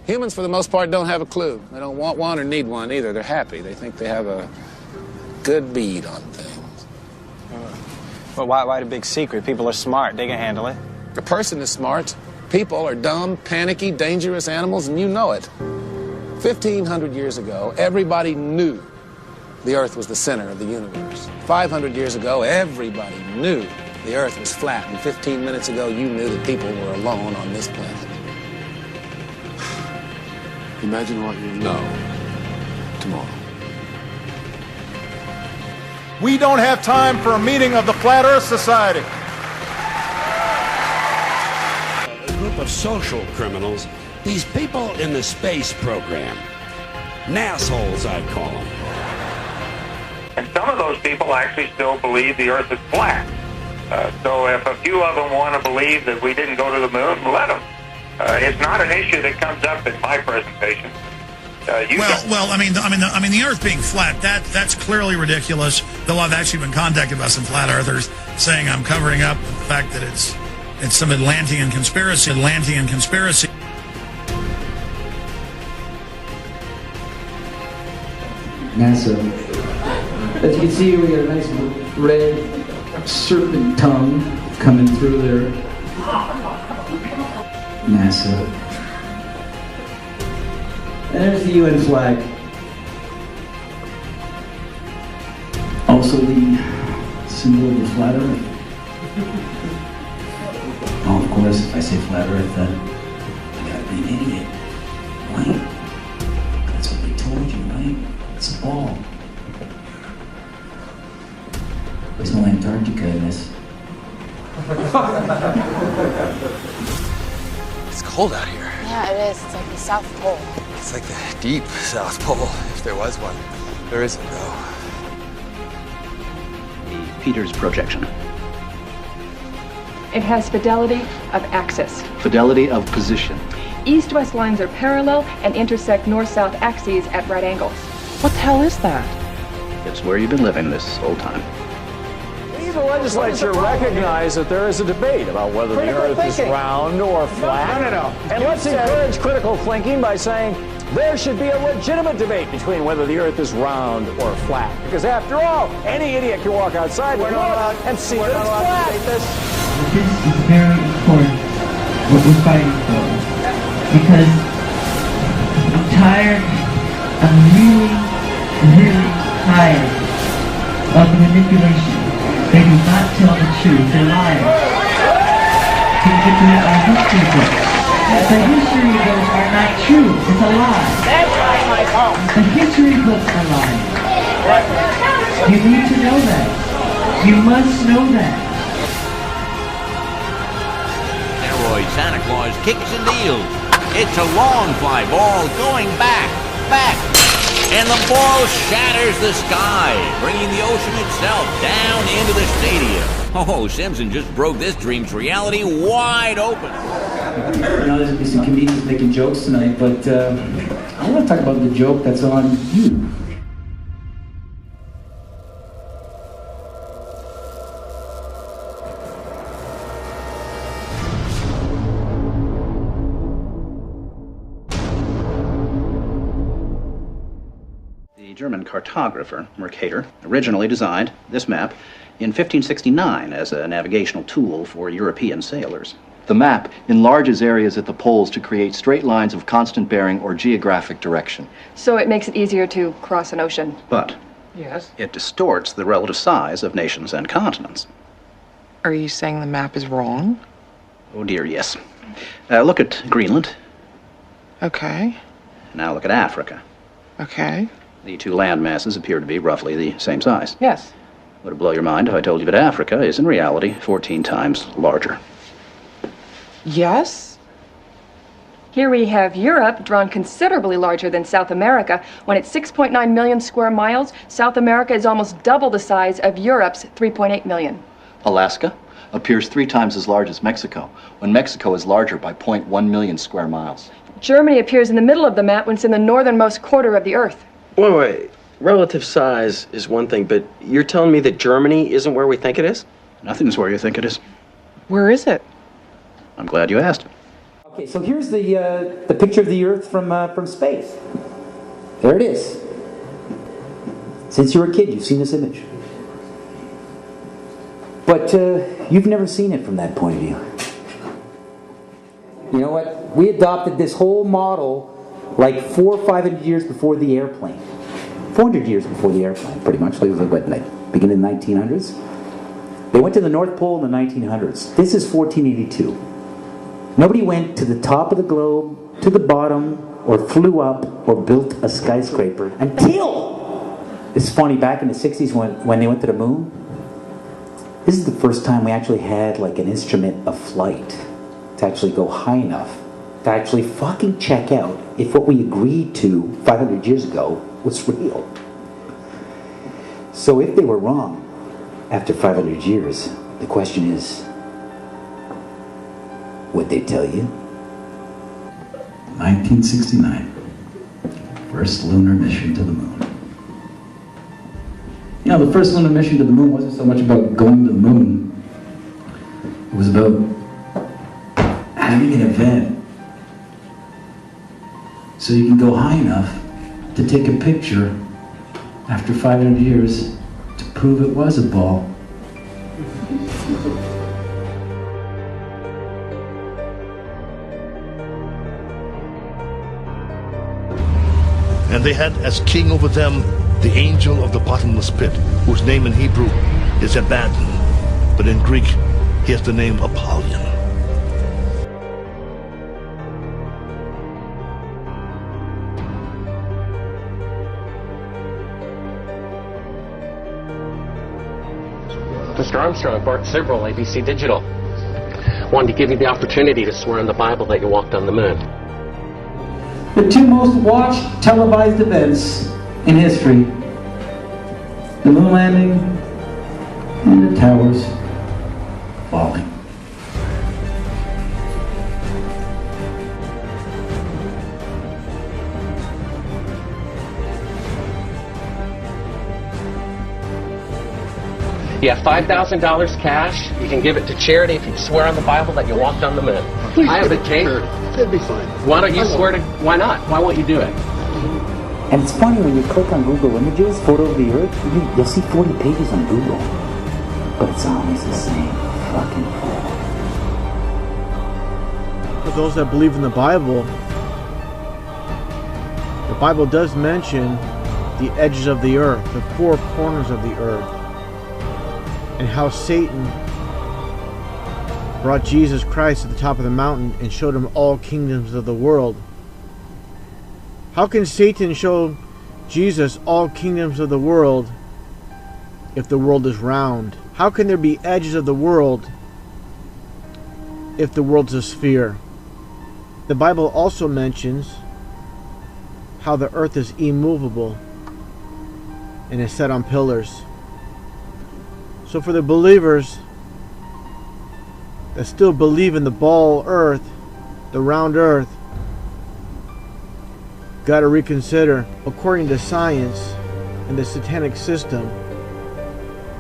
Humans, for the most part, don't have a clue. They don't want one or need one either. They're happy. They think they have a good bead on things. Well, why the big secret? People are smart. They can handle it. A person is smart. People are dumb, panicky, dangerous animals, and you know it. 1,500 years ago, everybody knew the Earth was the center of the universe. 500 years ago, everybody knew the Earth was flat. And 15 minutes ago, you knew that people were alone on this planet. Imagine what you know tomorrow. We don't have time for a meeting of the Flat Earth Society. A group of social criminals, these people in the space program. Nassholes, I'd call them. And some of those people actually still believe the Earth is flat. So if a few of them want to believe that we didn't go to the moon, let them. It's not an issue that comes up in my presentation. The Earth being flat, that's clearly ridiculous. Though I've actually been contacted by some flat earthers saying I'm covering up the fact that it's some Atlantean conspiracy. NASA. As you can see, we got a nice red serpent tongue coming through there. NASA. And there's the UN flag. Also the symbol of the flat Earth. Oh, of course, if I say flat Earth, then I gotta be an idiot, right? That's what they told you, right? It's a ball. There's no Antarctica in this. It's cold out here. Yeah, it is. It's like the South Pole. It's like the deep South Pole, if there was one. There isn't, though. The Peters projection. It has fidelity of axis. Fidelity of position. East-west lines are parallel and intersect north-south axes at right angles. What the hell is that? It's where you've been living this whole time. The legislature recognized that there is a debate about whether the Earth is round or flat. No. And let's encourage critical thinking by saying there should be a legitimate debate between whether the Earth is round or flat. Because after all, any idiot can walk outside and see that it's flat. This is very important, what we're fighting for. Because I'm tired, I'm really tired of the manipulation. They do not tell the truth. They're liars. Can you get to our history books? The history books are not true. It's a lie. That's right, Michael. The history books are lying. You need to know that. You must know that. Asteroid Santa Claus kicks and deals. It's a long fly ball going back. And the ball shatters the sky, bringing the ocean itself down into the stadium. Oh, Simpson just broke this dream's reality wide open. You know, there's some comedians making jokes tonight, but I want to talk about the joke that's on you. The German cartographer, Mercator, originally designed this map in 1569 as a navigational tool for European sailors. The map enlarges areas at the poles to create straight lines of constant bearing or geographic direction. So it makes it easier to cross an ocean. But yes, it distorts the relative size of nations and continents. Are you saying the map is wrong? Oh dear, yes. Look at Greenland. Okay. Now look at Africa. Okay. The two land masses appear to be roughly the same size. Yes. Would it blow your mind if I told you that Africa is in reality 14 times larger? Yes. Here we have Europe, drawn considerably larger than South America. When it's 6.9 million square miles, South America is almost double the size of Europe's 3.8 million. Alaska appears 3 times as large as Mexico, when Mexico is larger by 0.1 million square miles. Germany appears in the middle of the map when it's in the northernmost quarter of the Earth. Wait. Relative size is one thing, but you're telling me that Germany isn't where we think it is? Nothing's where you think it is. Where is it? I'm glad you asked. Okay, so here's the picture of the Earth from space. There it is. Since you were a kid, you've seen this image. But you've never seen it from that point of view. You know what? We adopted this whole model like 400 or 500 years before the airplane. 400 years before the airplane, pretty much. It was like, what, beginning in the 1900s? They went to the North Pole in the 1900s. This is 1482. Nobody went to the top of the globe, to the bottom, or flew up, or built a skyscraper until... It's funny, back in the 60s when they went to the moon, this is the first time we actually had like an instrument of flight to actually go high enough to actually fucking check out if what we agreed to 500 years ago was real. So if they were wrong after 500 years, the question is, what'd they tell you? 1969. First lunar mission to the moon. You know, the first lunar mission to the moon wasn't so much about going to the moon. It was about having an event so you can go high enough to take a picture after 500 years to prove it was a ball. And they had as king over them the angel of the bottomless pit, whose name in Hebrew is Abaddon, but in Greek he has the name Apollyon. Mr. Armstrong, Bart Sibrel, ABC Digital. Wanted to give you the opportunity to swear on the Bible that you walked on the moon. The two most watched televised events in history: the moon landing and the towers falling. You have $5,000 cash. You can give it to charity if you swear on the Bible that you walked on the moon. Please I have the give it to tape. charity. That'd be fine. Why don't you swear to... Why not? Why won't you do it? And it's funny, when you click on Google Images, photo of the Earth, you'll see 40 pages on Google. But it's always the same fucking photo. For those that believe in the Bible does mention the edges of the earth, the four corners of the earth, and how Satan brought Jesus Christ to the top of the mountain and showed him all kingdoms of the world. How can Satan show Jesus all kingdoms of the world if the world is round? How can there be edges of the world if the world's a sphere? The Bible also mentions how the earth is immovable and is set on pillars. So for the believers that still believe in the ball earth, the round earth, got to reconsider. According to science and the satanic system,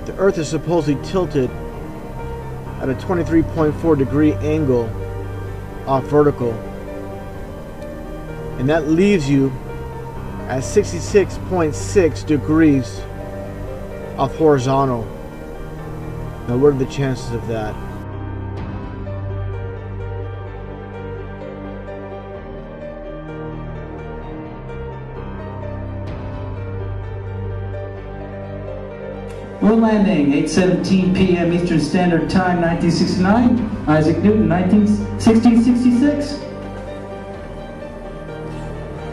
the earth is supposedly tilted at a 23.4 degree angle off vertical, and that leaves you at 66.6 degrees off horizontal. Now, what are the chances of that? Moon landing, 8:17 p.m. Eastern Standard Time, 1969. Isaac Newton, 1666.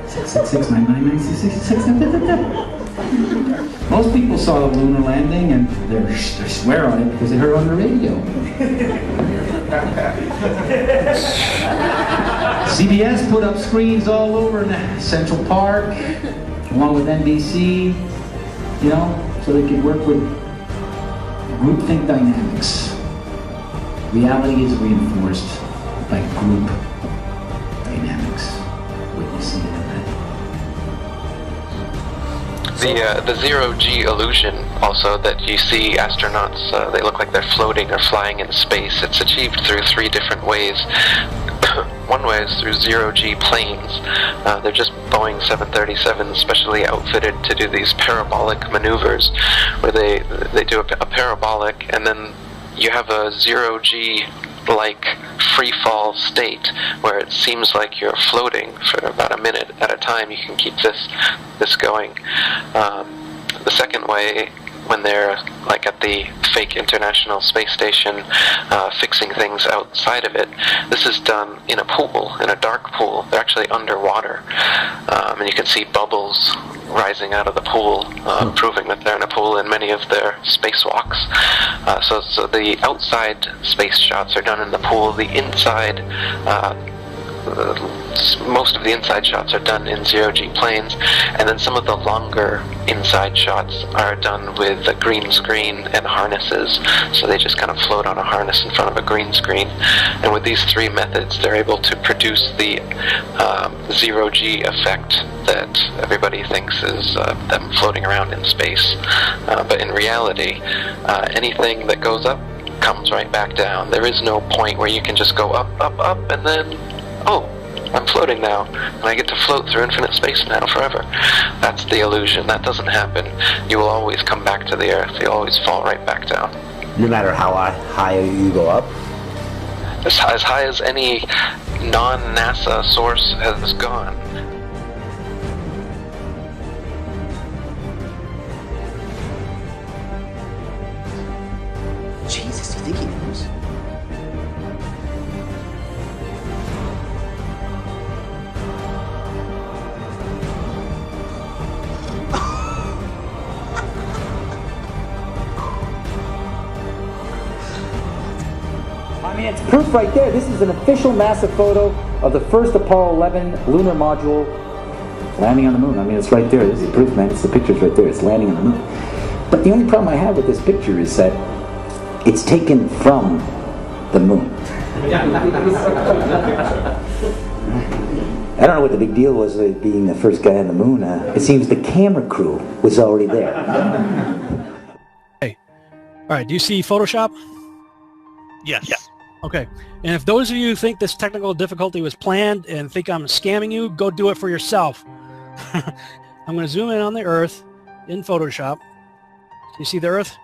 6669966. Most people saw the lunar landing and they swear on it because they heard it on the radio. CBS put up screens all over in Central Park, along with NBC, you know, so they could work with groupthink dynamics. Reality is reinforced by group dynamics. Witnessing it. The zero-G illusion, also, that you see astronauts, they look like they're floating or flying in space. It's achieved through 3 different ways. One way is through zero-G planes. They're just Boeing 737s specially outfitted to do these parabolic maneuvers, where they do a parabolic, and then you have a zero-G like free fall state where it seems like you're floating for about a minute at a time. You can keep this going. The second way, when they're like at the fake International Space Station fixing things outside of it, this is done in a pool, in a dark pool. They're actually underwater, and you can see bubbles rising out of the pool, proving that they're in a pool in many of their spacewalks. So the outside space shots are done in the pool. The inside, most of the inside shots are done in zero-G planes, and then some of the longer inside shots are done with a green screen and harnesses, so they just kind of float on a harness in front of a green screen. And with these three methods, they're able to produce the zero-G effect that everybody thinks is them floating around in space. But in reality, anything that goes up comes right back down. There is no point where you can just go up, up, up, and then, oh, I'm floating now, and I get to float through infinite space now forever. That's the illusion. That doesn't happen. You will always come back to the Earth. You'll always fall right back down. No matter how high you go up? As high as any non-NASA source has gone. Jesus, you think he knows? I mean, it's proof right there. This is an official NASA photo of the first Apollo 11 lunar module landing on the moon. I mean, it's right there. This is proof, man. It's the picture's right there. It's landing on the moon. But the only problem I have with this picture is that it's taken from the moon. I don't know what the big deal was with being the first guy on the moon. It seems the camera crew was already there. Hey, all right. Do you see Photoshop? Yes. Yeah. Okay. And if those of you think this technical difficulty was planned and think I'm scamming you, go do it for yourself. I'm going to zoom in on the Earth in Photoshop. You see the Earth?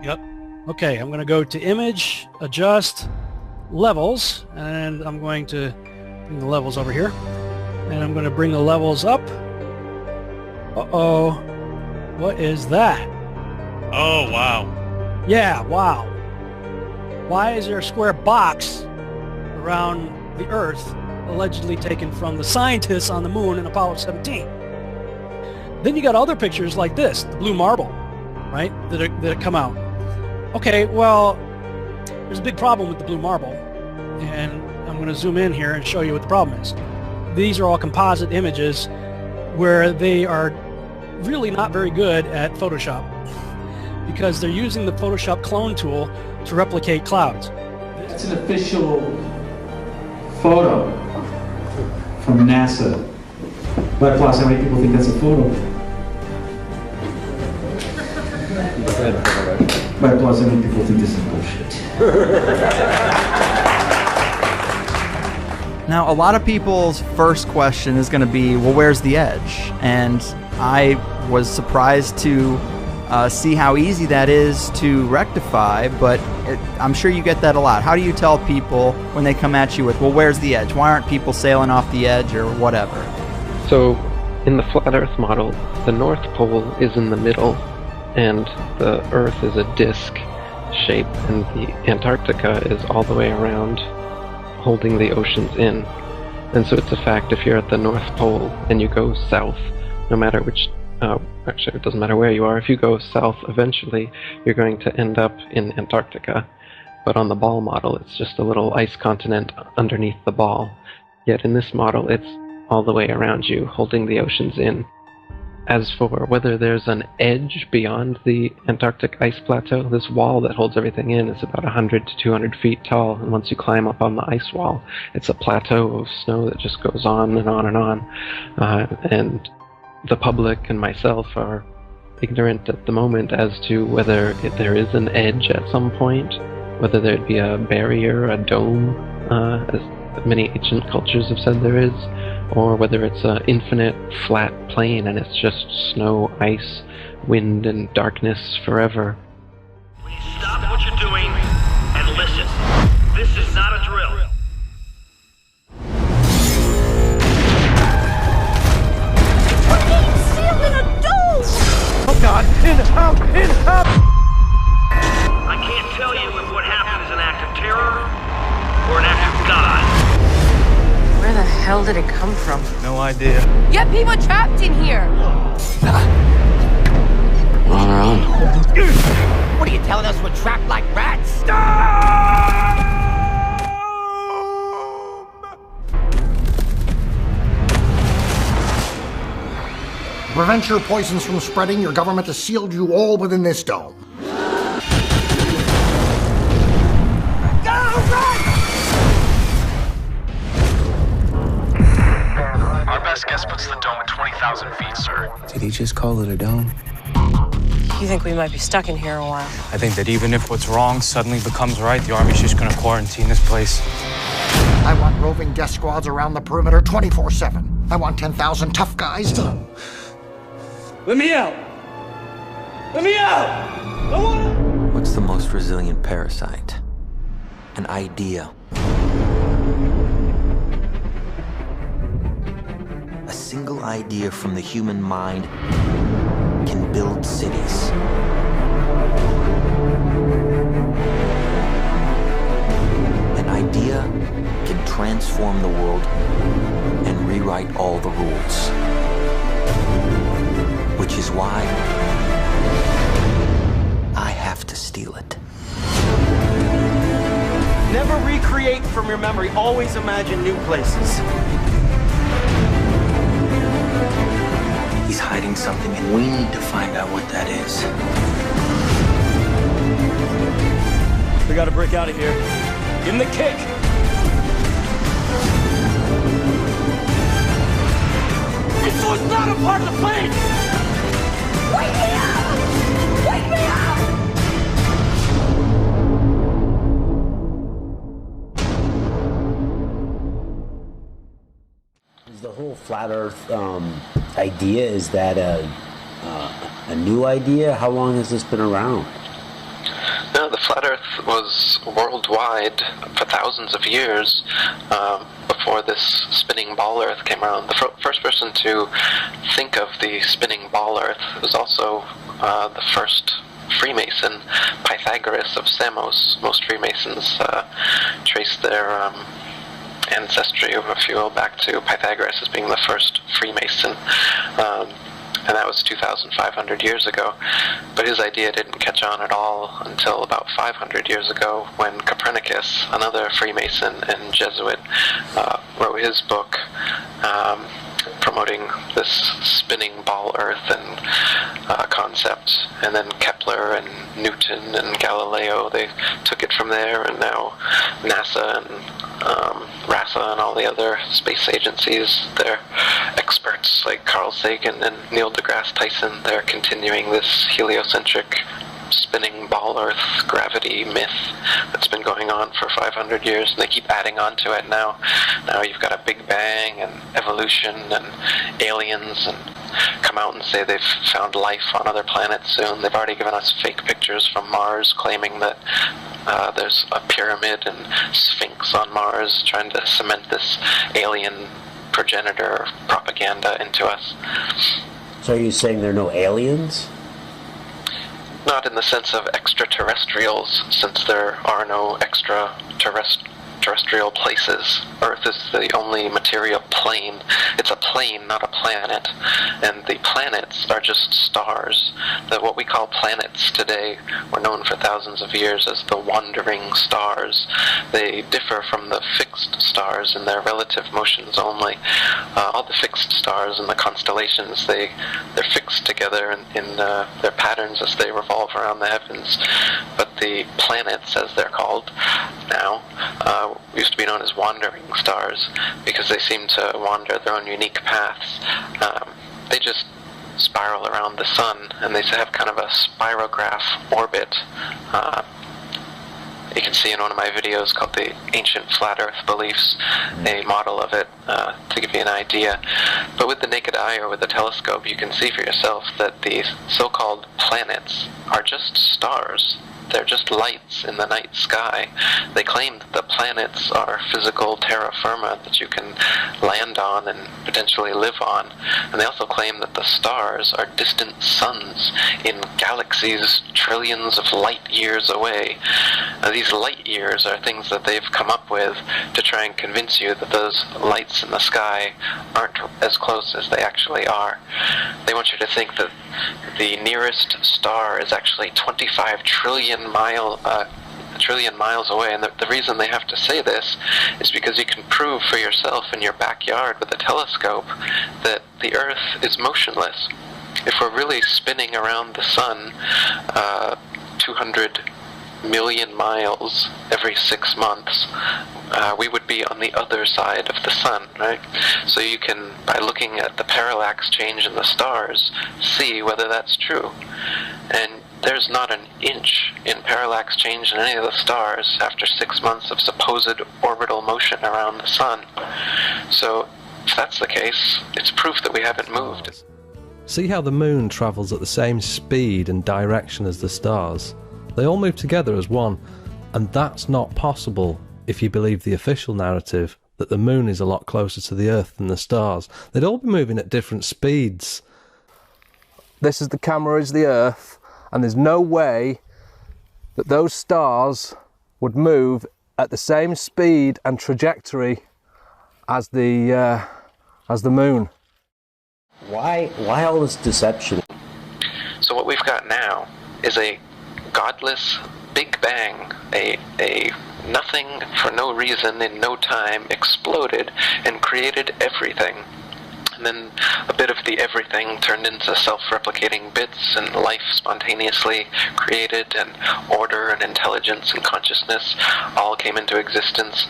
Yep. Okay, I'm going to go to Image, Adjust, Levels, and I'm going to bring the levels over here. And I'm going to bring the levels up. Uh-oh. What is that? Oh, wow. Yeah, wow. Why is there a square box around the Earth allegedly taken from the scientists on the moon in Apollo 17? Then you got other pictures like this, the blue marble, right, that come out. Okay, well, there's a big problem with the blue marble, and I'm going to zoom in here and show you what the problem is. These are all composite images where they are really not very good at Photoshop because they're using the Photoshop clone tool to replicate clouds. That's an official photo from NASA. But plus, how many people think that's a photo? But plus, how many people think this is bullshit? Now, a lot of people's first question is going to be, well, where's the edge? And I was surprised to see how easy that is to rectify, but I'm sure you get that a lot. How do you tell people when they come at you with, well, where's the edge? Why aren't people sailing off the edge or whatever? So, in the flat Earth model, the North Pole is in the middle, and the Earth is a disk shape, and the Antarctica is all the way around, holding the oceans in. And so it's a fact, if you're at the North Pole and you go south, no matter which actually, it doesn't matter where you are. If you go south, eventually, you're going to end up in Antarctica. But on the ball model, it's just a little ice continent underneath the ball. Yet in this model, it's all the way around you, holding the oceans in. As for whether there's an edge beyond the Antarctic ice plateau, this wall that holds everything in is about 100 to 200 feet tall, and once you climb up on the ice wall, it's a plateau of snow that just goes on and on and on. And the public and myself are ignorant at the moment as to whether there is an edge at some point, whether there'd be a barrier, a dome, that many ancient cultures have said there is, or whether it's an infinite flat plane and it's just snow, ice, wind, and darkness forever. Stop what you're doing and listen. This is not a drill. We're being sealed in a dome! Oh God! In, out! I can't tell you if what happened is an act of terror or an act of God. Where the hell did it come from? No idea. You have people trapped in here! We're on our own. What are you telling us we're trapped like rats? To prevent your poisons from spreading, your government has sealed you all within this dome. Our best guess puts the dome at 20,000 feet, sir. Did he just call it a dome? You think we might be stuck in here a while? I think that even if what's wrong suddenly becomes right, the Army's just gonna quarantine this place. I want roving death squads around the perimeter 24/7. I want 10,000 tough guys. Let me out! Let me out! I want... What's the most resilient parasite? An idea. A single idea from the human mind can build cities. An idea can transform the world and rewrite all the rules. Which is why I have to steal it. Never recreate from your memory. Always imagine new places. He's hiding something, and we need to find out what that is. We gotta break out of here. Give him the kick! This was not a part of the plan! Wake me up! Wake me up! The whole flat Earth idea, is that a new idea? How long has this been around? No, the flat Earth was worldwide for thousands of years before this spinning ball Earth came around. The first person to think of the spinning ball Earth was also the first Freemason, Pythagoras of Samos. Most Freemasons trace their ancestry, if you will, back to Pythagoras as being the first Freemason. And that was 2,500 years ago. But his idea didn't catch on at all until about 500 years ago, when Copernicus, another Freemason and Jesuit, wrote his book promoting this spinning ball Earth and concept. And then Kepler and Newton and Galileo, they took it from there, and now NASA and RASA and all the other space agencies, they're experts like Carl Sagan and Neil deGrasse Tyson. They're continuing this heliocentric spinning ball Earth gravity myth that's been going on for 500 years, and they keep adding on to it now. Now you've got a Big Bang and evolution and aliens, and come out and say they've found life on other planets soon. They've already given us fake pictures from Mars claiming that there's a pyramid and Sphinx on Mars, trying to cement this alien progenitor propaganda into us. So are you saying there are no aliens? Not in the sense of extraterrestrials, since there are no extraterrestrial places. Earth is the only material plane. It's a plane, not a planet. And the planets are just stars. That what we call planets today were known for thousands of years as the wandering stars. They differ from the fixed stars in their relative motions only. All the fixed stars in the constellations, they're fixed together in their patterns as they revolve around the heavens. But the planets, as they're called now, used to be known as wandering stars because they seem to wander their own unique paths. They just spiral around the sun, and they have kind of a spirograph orbit. you can see in one of my videos called the Ancient Flat Earth Beliefs, a model of it to give you an idea. But with the naked eye or with a telescope, you can see for yourself that these so-called planets are just stars. They're just lights in the night sky. They claim that the planets are physical terra firma that you can land on and potentially live on. And they also claim that the stars are distant suns in galaxies trillions of light years away. Now, these light years are things that they've come up with to try and convince you that those lights in the sky aren't as close as they actually are. They want you to think that the nearest star is actually 25 trillion miles away, and the reason they have to say this is because you can prove for yourself in your backyard with a telescope that the Earth is motionless. If we're really spinning around the sun 200 million miles every 6 months, we would be on the other side of the sun, right? So you can, by looking at the parallax change in the stars, see whether that's true. And there's not an inch in parallax change in any of the stars after 6 months of supposed orbital motion around the sun. So if that's the case, it's proof that we haven't moved. See how the moon travels at the same speed and direction as the stars? They all move together as one, and that's not possible if you believe the official narrative that the moon is a lot closer to the Earth than the stars. They'd all be moving at different speeds. This is the camera, is the Earth, and there's no way that those stars would move at the same speed and trajectory as the moon. Why all this deception? So what we've got now is a godless Big Bang, a nothing for no reason in no time exploded and created everything. And then a bit of the everything turned into self-replicating bits, and life spontaneously created, and order and intelligence and consciousness all came into existence.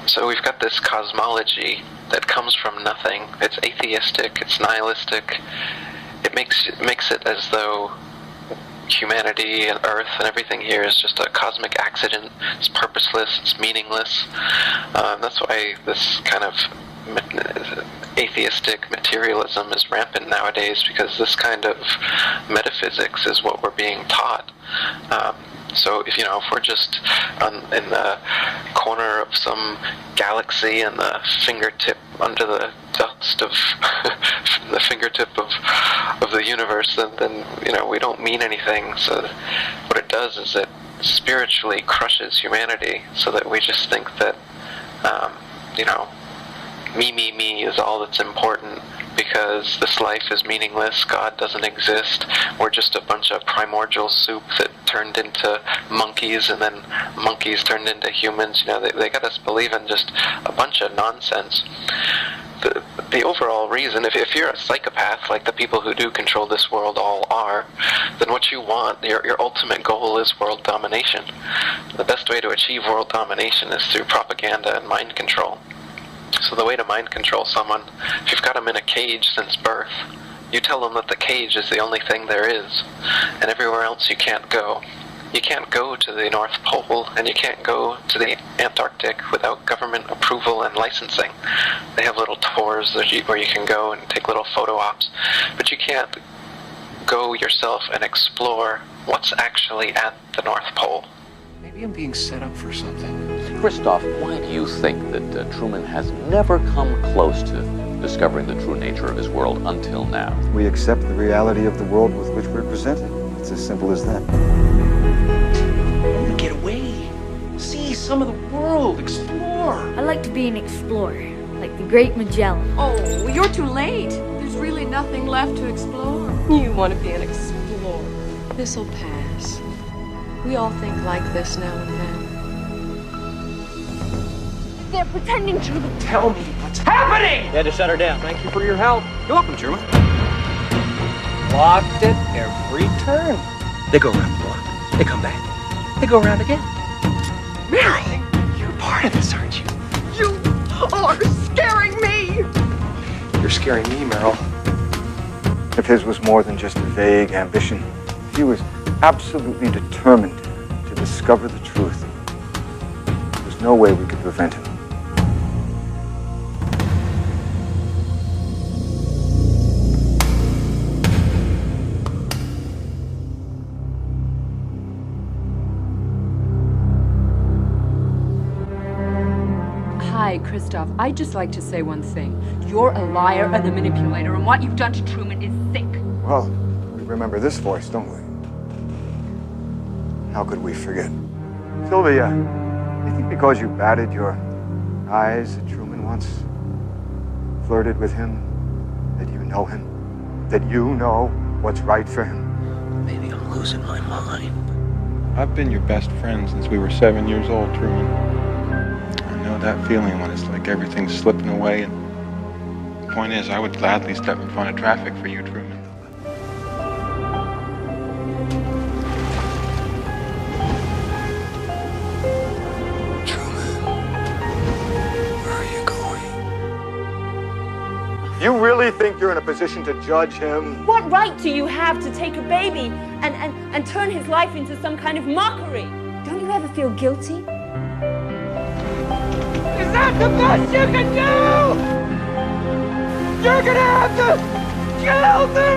So we've got this cosmology that comes from nothing. It's atheistic, it's nihilistic. It makes it as though humanity and Earth and everything here is just a cosmic accident. It's purposeless, it's meaningless. That's why this kind of atheistic materialism is rampant nowadays, because this kind of metaphysics is what we're being taught. So if we're just in the corner of some galaxy and the fingertip under the dust of the fingertip of the universe, then we don't mean anything. So what it does is it spiritually crushes humanity, so that we just think that me is all that's important, because this life is meaningless, God doesn't exist, we're just a bunch of primordial soup that turned into monkeys, and then monkeys turned into humans. They got us believing just a bunch of nonsense. The overall reason, if you're a psychopath like the people who do control this world all are, then what you want, your ultimate goal is world domination. The best way to achieve world domination is through propaganda and mind control. So the way to mind control someone, if you've got them in a cage since birth, you tell them that the cage is the only thing there is, and everywhere else you can't go. You can't go to the North Pole, and you can't go to the Antarctic without government approval and licensing. They have little tours where you can go and take little photo ops, but you can't go yourself and explore what's actually at the North Pole. Maybe I'm being set up for something. Christoph, why do you think that Truman has never come close to discovering the true nature of his world until now? We accept the reality of the world with which we're presented. It's as simple as that. Get away. See some of the world. Explore. I like to be an explorer, like the great Magellan. Oh, you're too late. There's really nothing left to explore. You want to be an explorer. This'll pass. We all think like this now and then. They're pretending to... Tell me what's happening! You had to shut her down. Thank you for your help. You're welcome, Truman. Blocked it every turn. They go around the block. They come back. They go around again. Meryl, you're part of this, aren't you? You are scaring me! You're scaring me, Meryl. If his was more than just a vague ambition, he was absolutely determined to discover the truth. There's no way we could prevent him. Hi, Christoph. I'd just like to say one thing. You're a liar and a manipulator, and what you've done to Truman is sick. Well, we remember this voice, don't we? How could we forget? Sylvia, you think because you batted your eyes at Truman once, flirted with him, that you know him? That you know what's right for him? Maybe I'm losing my mind. I've been your best friend since we were 7 years old, Truman. I know that feeling when it's like everything's slipping away, and the point is, I would gladly step in front of traffic for you, Truman. You really think you're in a position to judge him? What right do you have to take a baby and turn his life into some kind of mockery? Don't you ever feel guilty? Is that the best you can do? You're gonna have to kill me!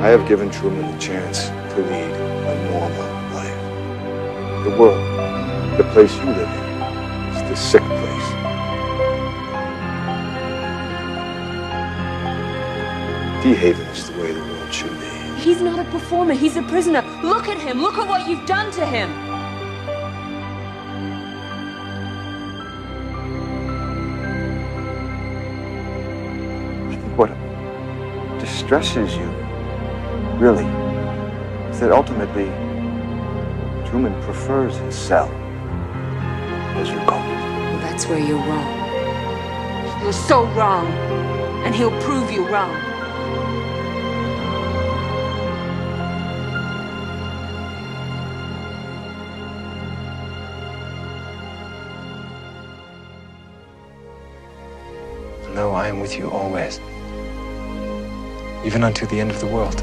I have given Truman the chance to lead a normal life. The world, the place you live in, is the sick place. Haven is the way the world should be. He's not a performer, he's a prisoner. Look at him, look at what you've done to him. I think what distresses you, really, is that ultimately Truman prefers his cell, as you call it. Well, that's where you're wrong. You're so wrong. And he'll prove you wrong. No, I am with you always, even unto the end of the world.